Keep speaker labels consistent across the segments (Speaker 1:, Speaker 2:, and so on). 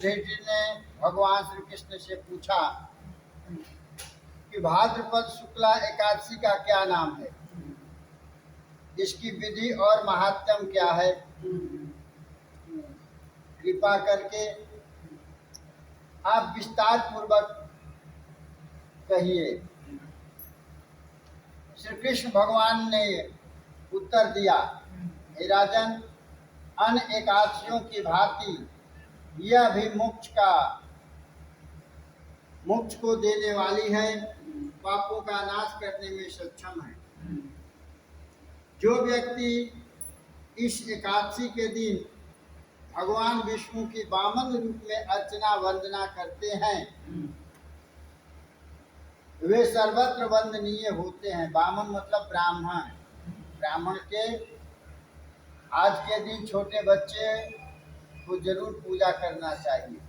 Speaker 1: युधिष्ठिर ने भगवान श्री कृष्ण से पूछा कि भाद्रपद शुक्ला एकादशी का क्या नाम है, इसकी विधि और महात्म्य क्या है, कृपा करके आप विस्तार पूर्वक कहिए। श्री कृष्ण भगवान ने उत्तर दिया, हे राजन, अन्य एकादशियों की भांति यह भी मोक्ष को देने वाली है, पापों का नाश करने में सक्षम है। जो व्यक्ति इस एकादशी के दिन भगवान विष्णु की वामन रूप में अर्चना वंदना करते हैं, वे सर्वत्र वंदनीय होते हैं। वामन मतलब ब्राह्मण। ब्राह्मण के आज के दिन छोटे बच्चे को जरूर पूजा करना चाहिए।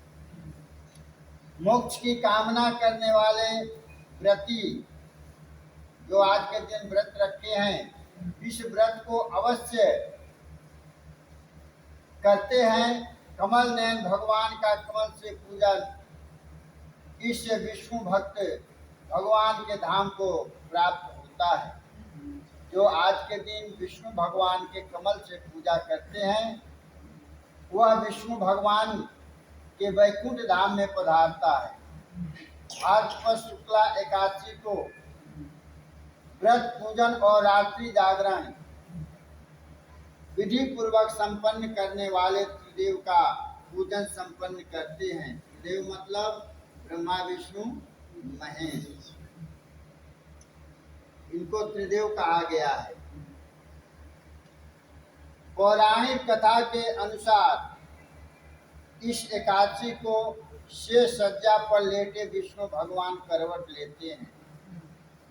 Speaker 1: मोक्ष की कामना करने वाले व्रती जो आज के दिन व्रत रखे हैं, इस व्रत को अवश्य करते हैं। कमल नयन भगवान का कमल से पूजन, इससे विष्णु भक्त भगवान के धाम को प्राप्त होता है। जो आज के दिन विष्णु भगवान के कमल से पूजा करते हैं, वह विष्णु भगवान के वैकुंठ धाम में पधारता है। भाद्रपद शुक्ला एकादशी को व्रत पूजन और रात्रि जागरण विधि पूर्वक संपन्न करने वाले त्रिदेव का पूजन संपन्न करते हैं। त्रिदेव मतलब ब्रह्मा विष्णु महेश, इनको त्रिदेव कहा गया है। पौराणिक कथा के अनुसार इस एकादशी को शेष सज्जा पर लेटे विष्णु भगवान करवट लेते हैं।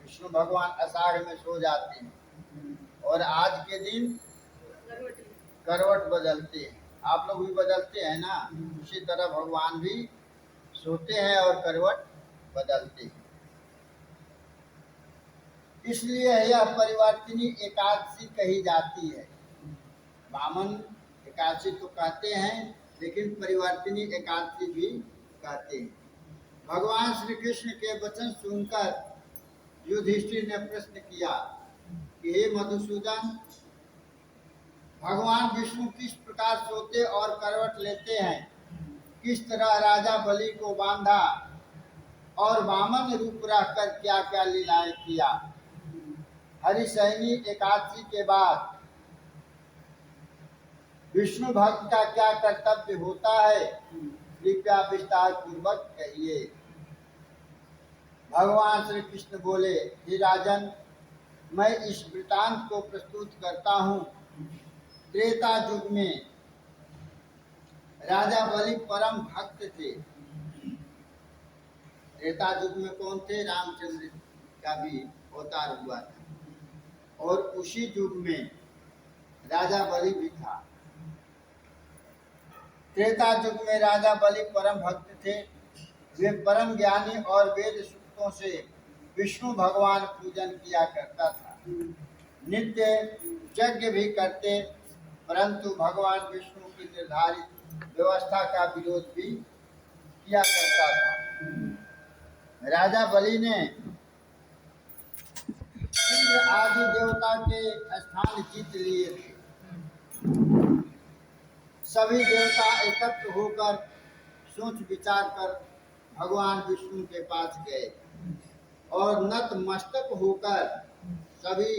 Speaker 1: विष्णु भगवान आषाढ़ में सो जाते हैं और आज के दिन करवट बदलते हैं। आप लोग भी बदलते हैं ना, उसी तरह भगवान भी सोते हैं और करवट बदलते हैं। इसलिए यह परिवर्तनी एकादशी कही जाती है। वामन एकादशी तो कहते हैं, लेकिन परिवर्तनी एकादशी भी कहते हैं। भगवान श्री कृष्ण के वचन सुनकर युधिष्ठिर ने प्रश्न किया कि हे मधुसूदन, भगवान विष्णु किस प्रकार सोते और करवट लेते हैं? किस तरह राजा बलि को बांधा और वामन रूप रहकर क्या क्या लीलाएं किया? हरिशयनी एकादशी के बाद विष्णु भक्त का क्या कर्तव्य होता है, कृपया विस्तार पूर्वक कहिए। भगवान श्री कृष्ण बोले, हे राजन, मैं इस वृतांत को प्रस्तुत करता हूँ। त्रेता युग में राजा बलि परम भक्त थे। त्रेता युग में कौन थे? रामचंद्र का भी अवतार हुआ था और उसी युग में राजा बलि भी था। त्रेता युग में राजा बलि परम भक्त थे। वे परम ज्ञानी और वेद सूक्तों से विष्णु भगवान पूजन किया करता था। नित्य यज्ञ भी करते, परंतु भगवान विष्णु की निर्धारित व्यवस्था का विरोध भी किया करता था। राजा बलि ने इंद्र आदि देवता के स्थान जीत लिए थे। सभी देवता एकत्र होकर सोच विचार कर भगवान विष्णु के पास गए और नतमस्तक होकर सभी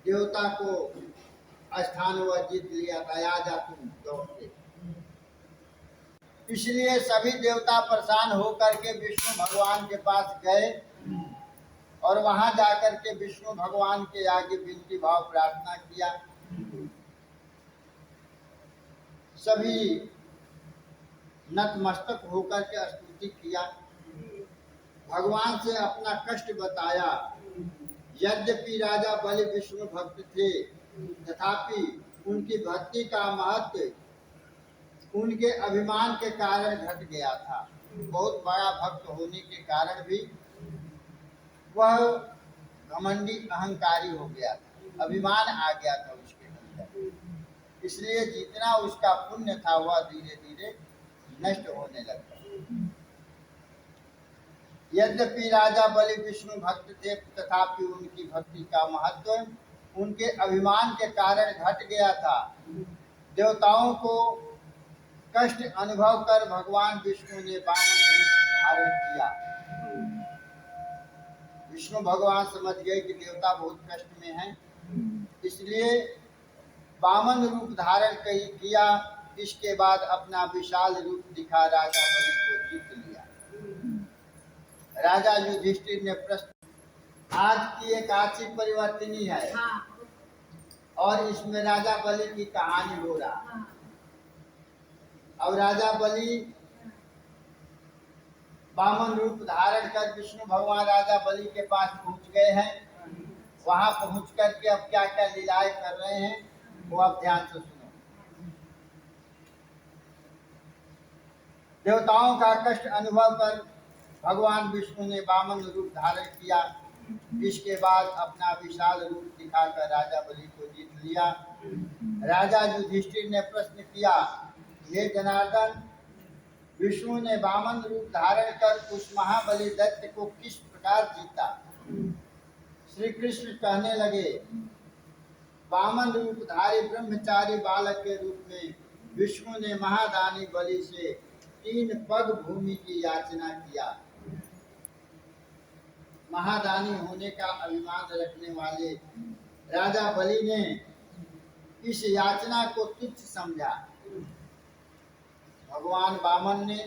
Speaker 1: देवता को स्थान वह जीत लिया था। आ जा तुम दौड़ते। इसलिए सभी देवता परेशान होकर के विष्णु भगवान के पास गए और वहां जाकर के विष्णु भगवान के आगे विनती भाव प्रार्थना किया। सभी नतमस्तक होकर के स्तुति किया, भगवान से अपना कष्ट बताया। यद्यपि राजा बलि विष्णु भक्त थे, तथापि उनकी भक्ति का महत्व उनके अभिमान के कारण घट गया था। बहुत बड़ा भक्त होने के कारण भी वह घमंडी अहंकारी हो गया था, अभिमान आ गया था उसके अंदर। इसलिए जितना उसका पुण्य था वह धीरे धीरे नष्ट होने लगता। यद्यपि राजा बलि विष्णु भक्त थे, तथापि उनकी भक्ति का महत्व उनके अभिमान के कारण घट गया था। देवताओं को कष्ट अनुभव कर भगवान विष्णु ने वामन रूप धारण किया। विष्णु भगवान समझ गए कि देवता बहुत कष्ट में हैं, इसलिए वामन रूप धारण किया। इसके बाद अपना विशाल रूप दिखा राजा बलि को जीत लिया। राजा युधिष्ठिर ने प्रश्न, आज की एकादशी परिवर्तनी है और इसमें राजा बलि की कहानी हो रहा। अब राजा बलि वामन रूप धारण कर विष्णु भगवान राजा बलि के पास पहुंच गए हैं। वहां पहुंच करके अब क्या क्या लीलाएं कर रहे हैं वो आप ध्यान से सुनो। देवताओं का कष्ट अनुभव कर भगवान विष्णु ने वामन रूप धारण किया। इसके बाद अपना विशाल रूप दिखाकर राजा बलि को जीत लिया। राजा युधिष्ठिर ने प्रश्न किया, हे जनार्दन, विष्णु ने वामन रूप धारण कर उस महाबली दैत्य को किस प्रकार जीता? श्री कृष्ण कहने लगे, वामन रूपधारी ब्रह्मचारी बालक के रूप में विष्णु ने महादानी बलि से 3 पग भूमि की याचना किया। महादानी होने का अभिमान रखने वाले राजा बलि ने इस याचना को तुच्छ समझा। भगवान वामन ने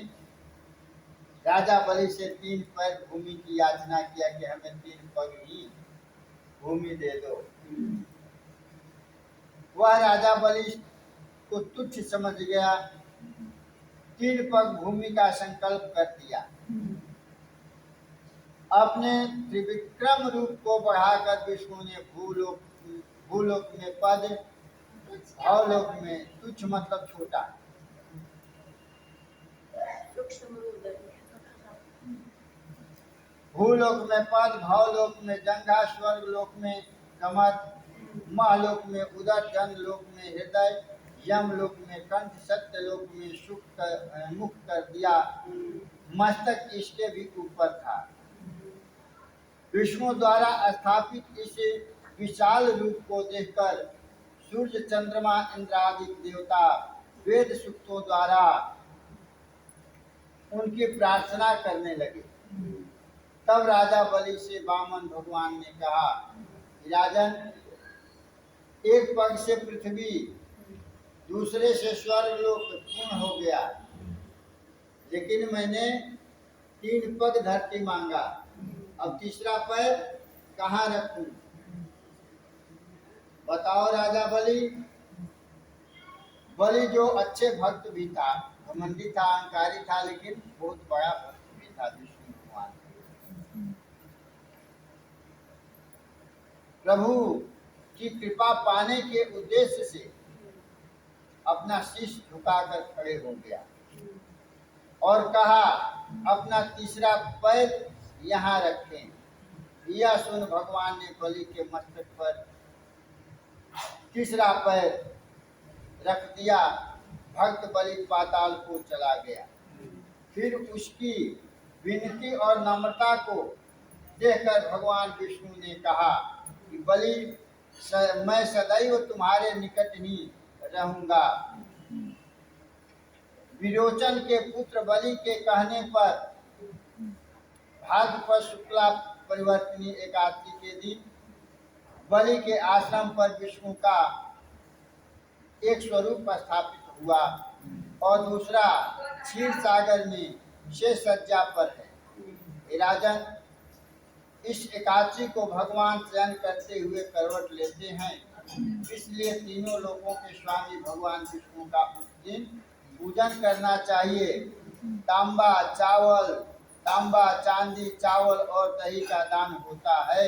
Speaker 1: राजा बलि से 3 पग भूमि की याचना किया कि हमें 3 पग ही भूमि दे दो। वह राजा बलि को तुच्छ समझ गया, 3 पग भूमि का संकल्प कर दिया। अपने त्रिविक्रम रूप को बढ़ाकर विष्णु ने भूलोक में पद, भावलोक में तुच्छ मतलब छोटा, भूलोक में पद, भावलोक में जंघा, स्वर्ग लोक में कमर, महलोक में उदर, जन लोक में हृदय, यम लोक में कंठ, सत्य लोक में मुख कर दिया। मस्तक इसके भी ऊपर था। विष्णु द्वारा स्थापित इस विशाल रूप को देखकर सूर्य, चंद्रमा, इंद्र आदि देवता वेद सूक्तों द्वारा उनकी प्रार्थना करने लगे। तब राजा बलि से वामन भगवान ने कहा, राजन, एक पग से पृथ्वी, दूसरे से स्वर्ग लोक पूर्ण हो गया, लेकिन मैंने 3 पग धरती मांगा, अब तीसरा पैर कहाँ रखूं? बताओ राजा बलि। बलि जो अच्छे भक्त भी था, घमंडी था, अहंकारी था, लेकिन बहुत बड़ा भक्त भी था विष्णु भगवान। प्रभु की कृपा पाने के उद्देश्य से अपना शीश झुकाकर खड़े हो गया और कहा, अपना तीसरा पैर यहाँ रखें। यह सुन भगवान ने बलि के मस्तक पर तीसरा पैर रख दिया। भक्त बलि पाताल को चला गया। फिर उसकी विनती और नम्रता को देखकर भगवान विष्णु ने कहा कि बलि, मैं सदैव तुम्हारे निकट ही रहूंगा। विरोचन के पुत्र बलि के कहने पर भाद्रपद शुक्ला परिवर्तनी एकादशी के दिन बलि के आश्रम पर विष्णु का एक स्वरूप स्थापित हुआ और दूसरा क्षीर सागर में शेष सज्जा पर है। राजन, इस एकादशी को भगवान शयन करते हुए करवट लेते हैं, इसलिए तीनों लोकों के स्वामी भगवान विष्णु का उस दिन पूजन करना चाहिए। तांबा, चांदी, चावल और दही का दान होता है।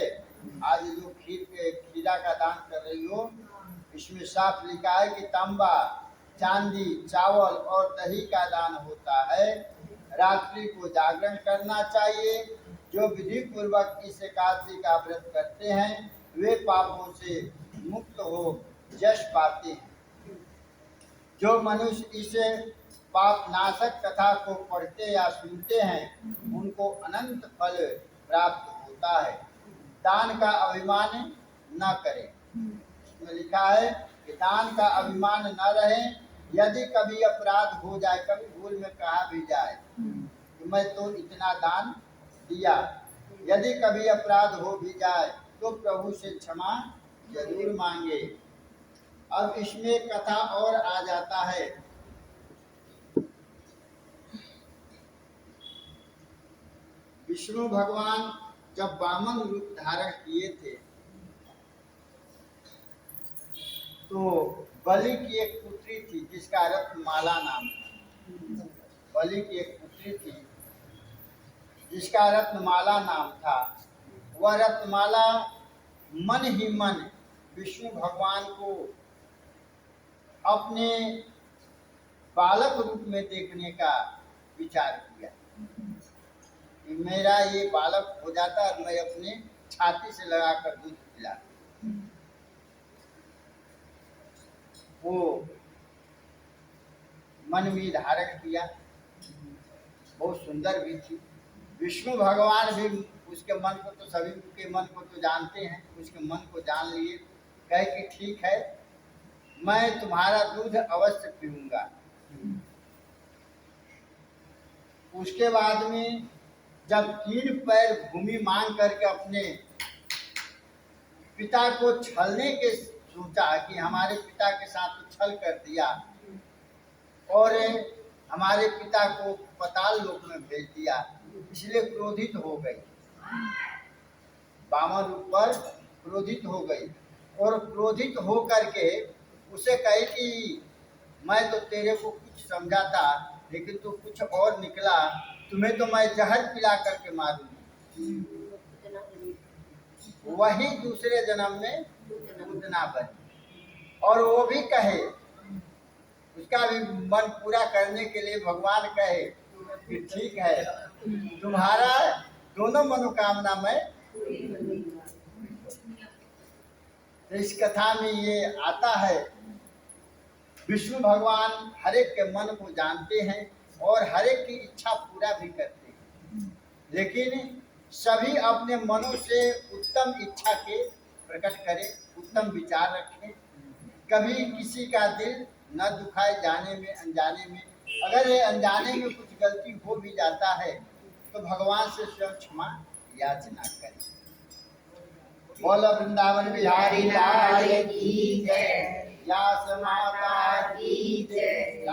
Speaker 1: आज जो खीरा का दान कर रही हो, इसमें साफ लिखा है कि तांबा, चांदी, चावल और दही का दान होता है। रात्रि को जागरण करना चाहिए। जो विधि पूर्वक इस एकादशी का व्रत करते हैं, वे पापों से मुक्त हो यश पाते हैं। जो मनुष्य इसे पाप नाशक कथा को पढ़ते या सुनते हैं उनको अनंत फल प्राप्त होता है। दान का अभिमान न करें। इसमें लिखा है कि दान का अभिमान न रहे। यदि कभी अपराध हो जाए, कभी भूल में कहा भी जाए कि मैं तो इतना दान दिया, यदि कभी अपराध हो भी जाए तो प्रभु से क्षमा जरूर मांगे। अब इसमें कथा और आ जाता है। विष्णु भगवान जब वामन रूप धारण किए थे तो बलि की एक पुत्री थी जिसका रत्नमाला नाम था। बलि की एक पुत्री थी जिसका रत्नमाला नाम था। वह रत्नमाला मन ही मन विष्णु भगवान को अपने बालक रूप में देखने का विचार किया कि मेरा ये बालक हो जाता और मैं अपने छाती से लगाकर दूध पिला। वो मन में धारण किया। बहुत सुंदर भी थी। विष्णु भगवान भी उसके मन को तो, सभी के मन को तो जानते हैं, उसके मन को जान लिए। कहे कि ठीक है, मैं तुम्हारा दूध अवश्य पीऊंगा। उसके बाद में जब 3 पैर भूमि मांग करके अपने पिता को छलने के सोचा कि हमारे पिता के साथ तो छल कर दिया और हमारे पिता को पाताल लोक में भेज दिया, इसलिए क्रोधित हो गई। वामन रूप पर क्रोधित हो गई और क्रोधित हो करके उसे कही कि मैं तो तेरे को कुछ समझाता लेकिन तू कुछ और निकला, तुम्हें तो मैं जहर पिला करके मारूंगी। वही दूसरे जन्म में पूतना बने। और वो भी कहे, उसका भी मन पूरा करने के लिए भगवान कहे कि ठीक है, तुम्हारा दोनों मनोकामना मैं। तो इस कथा में ये आता है, विष्णु भगवान हर एक के मन को जानते हैं और हर एक की इच्छा पूरा भी करते हैं, लेकिन सभी अपने मनों से उत्तम इच्छा के प्रकट करें, उत्तम विचार रखें। कभी किसी का दिल न दुखाए जाने में अनजाने में। अगर ये अनजाने में कुछ गलती हो भी जाता है तो भगवान से स्वयं क्षमा याचना करें। बोलो वृंदावन बिहारी लाल की जय। व्यास माता की जय।